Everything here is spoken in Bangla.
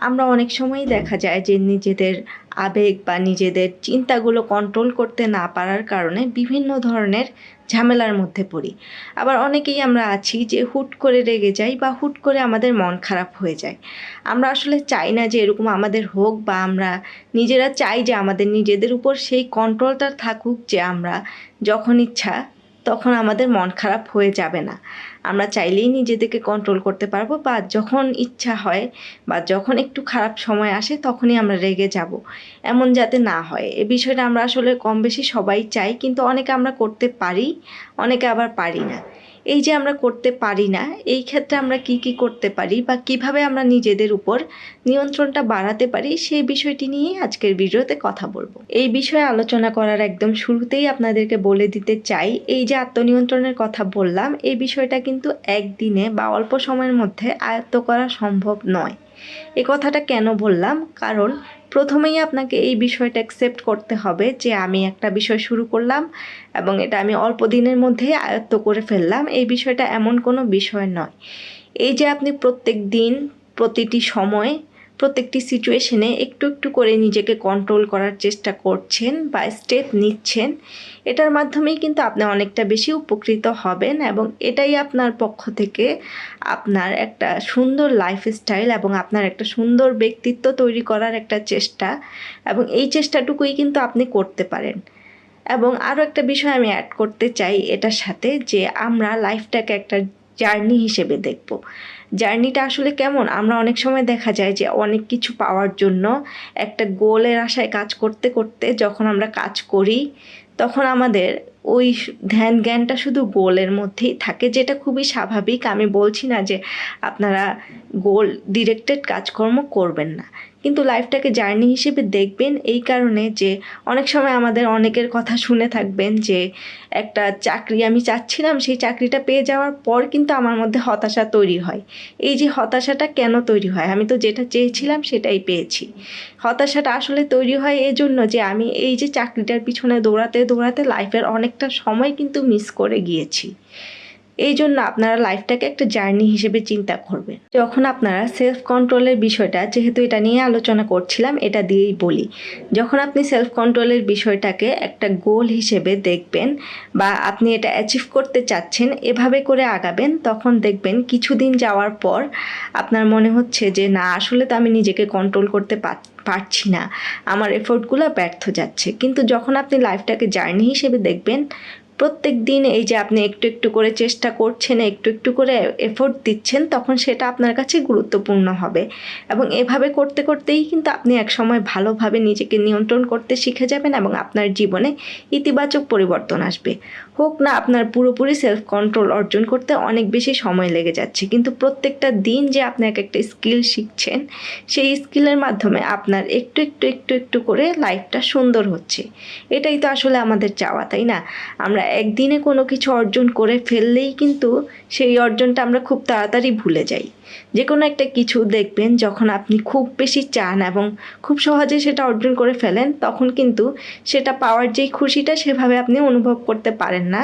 আমরা অনেক সময়ই দেখা যায় যে নিজেদের আবেগ বা নিজেদের চিন্তাগুলো কন্ট্রোল করতে না পারার কারণে বিভিন্ন ধরনের ঝামেলার মধ্যে পড়ি। আবার অনেকেই আমরা আছি যে হুট করে রেগে যাই বা হুট করে আমাদের মন খারাপ হয়ে যায়। আমরা আসলে চাই না যে এরকম আমাদের হোক, বা আমরা নিজেরা চাই যে আমাদের নিজেদের উপর সেই কন্ট্রোলটা থাকুক, যে আমরা যখন ইচ্ছা তখন আমাদের মন খারাপ হয়ে যাবে না। আমরা চাইলেই নিজেদেরকে কন্ট্রোল করতে পারবো, বা যখন ইচ্ছা হয় বা যখন একটু খারাপ সময় আসে তখনই আমরা রেগে যাব, এমন যাতে না হয়। এ বিষয়টা আমরা আসলে কম বেশি সবাই চাই, কিন্তু অনেকে আমরা করতে পারি, অনেকে আবার পারি না। এই যে আমরা করতে পারি না, এই ক্ষেত্রে আমরা কি কি করতে পারি বা কিভাবে আমরা নিজেদের উপর নিয়ন্ত্রণটা বাড়াতে পারি, সেই বিষয়টি নিয়ে আজকের ভিডিওতে কথা বলবো। এই বিষয়ে আলোচনা করার একদম শুরুতেই আপনাদেরকে বলে দিতে চাই, এই যে আত্মনিয়ন্ত্রণের কথা বললাম, এই বিষয়টা কিন্তু একদিনে বা অল্প সময়ের মধ্যে আয়ত্ত করা সম্ভব নয়। এই কথাটা কেন বললাম? কারণ প্রথমেই আপনাকে এই বিষয়টা অ্যাকসেপ্ট করতে হবে যে আমি একটা বিষয় শুরু করলাম এবং এটা আমি অল্প দিনের মধ্যেই আয়ত্ত করে ফেললাম। এই বিষয়টা এমন কোনো বিষয় নয়। এই যে আপনি প্রত্যেক দিন, প্রতিটি সময়, প্রত্যেকটি সিচুয়েশনে একটু একটু করে নিজেকে কন্ট্রোল করার চেষ্টা করছেন বা স্টেপ নিচ্ছেন, এটার মাধ্যমেই কিন্তু আপনি অনেকটা বেশি উপকৃত হবেন, এবং এটাই আপনার পক্ষ থেকে আপনার একটা সুন্দর লাইফস্টাইল এবং আপনার একটা সুন্দর ব্যক্তিত্ব তৈরি করার একটা চেষ্টা, এবং এই চেষ্টাটুকুই কিন্তু আপনি করতে পারেন। এবং আরও একটা বিষয় আমি অ্যাড করতে চাই এটার সাথে, যে আমরা লাইফটাকে একটা জার্নি হিসেবে দেখব। জার্নিটা আসলে কেমন, আমরা অনেক সময় দেখা যায় যে অনেক কিছু পাওয়ার জন্য একটা গোলের আশায় কাজ করতে করতে যখন আমরা কাজ করি, তখন আমাদের ওই ধ্যান জ্ঞানটা শুধু গোলের মধ্যেই থাকে, যেটা খুবই স্বাভাবিক। আমি বলছি না যে আপনারা গোল ডিরেক্টেড কাজকর্ম করবেন না, কিন্তু লাইফটাকে জার্নি হিসেবে দেখবেন এই কারণে যে অনেক সময় আমাদের অনেকের কথা শুনে থাকবেন যে একটা চাকরি আমি চাচ্ছিলাম, সেই চাকরিটা পেয়ে যাওয়ার পর কিন্তু আমার মধ্যে হতাশা তৈরি হয়। এই যে হতাশাটা কেন তৈরি হয়? আমি তো যেটা চেয়েছিলাম সেটাই পেয়েছি। হতাশাটা আসলে তৈরি হয় এজন্য যে আমি এই যে চাকরিটার পিছনে দৌড়াতে দৌড়াতে লাইফের অনেকটা সময় কিন্তু মিস করে গিয়েছি। এই জন্য আপনারা লাইফটাকে একটা জার্নি হিসেবে চিন্তা করবেন। যখন আপনারা সেলফ কন্ট্রোলের বিষয়টা, যেহেতু এটা নিয়ে আলোচনা করছিলাম, এটা দিয়েই বলি, যখন আপনি সেলফ কন্ট্রোলের বিষয়টাকে একটা গোল হিসেবে দেখবেন বা আপনি এটা অ্যাচিভ করতে চাচ্ছেন, এভাবে করে আগাবেন, তখন দেখবেন কিছুদিন যাওয়ার পর আপনার মনে হচ্ছে যে না, আসলে তো আমি নিজেকে কন্ট্রোল করতে পারছি না, আমার এফোর্টগুলো ব্যর্থ যাচ্ছে। কিন্তু যখন আপনি লাইফটাকে জার্নি হিসেবে দেখবেন, প্রত্যেক দিন এই যে আপনি একটু একটু করে চেষ্টা করছেন, একটু একটু করে এফোর্ট দিচ্ছেন, তখন সেটা আপনার কাছে গুরুত্বপূর্ণ হবে। এবং এভাবে করতে করতেই কিন্তু আপনি একসময় ভালোভাবে নিজেকে নিয়ন্ত্রণ করতে শিখে যাবেন, এবং আপনার জীবনে ইতিবাচক পরিবর্তন আসবে। হোক না আপনার পুরোপুরি সেলফ কন্ট্রোল অর্জন করতে অনেক বেশি সময় লেগে যাচ্ছে, কিন্তু প্রত্যেকটা দিন যে আপনি একটা স্কিল শিখছেন, সেই স্কিলের মাধ্যমে আপনার একটু একটু একটু একটু করে লাইফটা সুন্দর হচ্ছে। এটাই তো আসলে আমাদের চাওয়া, তাই না? আমরা একদিনে কোনো কিছু অর্জন করে ফেললেই কিন্তু সেই অর্জনটা আমরা খুব তাড়াতাড়ি ভুলে যাই। যে কোনো একটা কিছু দেখবেন, যখন আপনি খুব বেশি চান এবং খুব সহজে সেটা অর্জন করে ফেলেন, তখন কিন্তু সেটা পাওয়ার যেই খুশিটা সেভাবে আপনি অনুভব করতে পারেন না,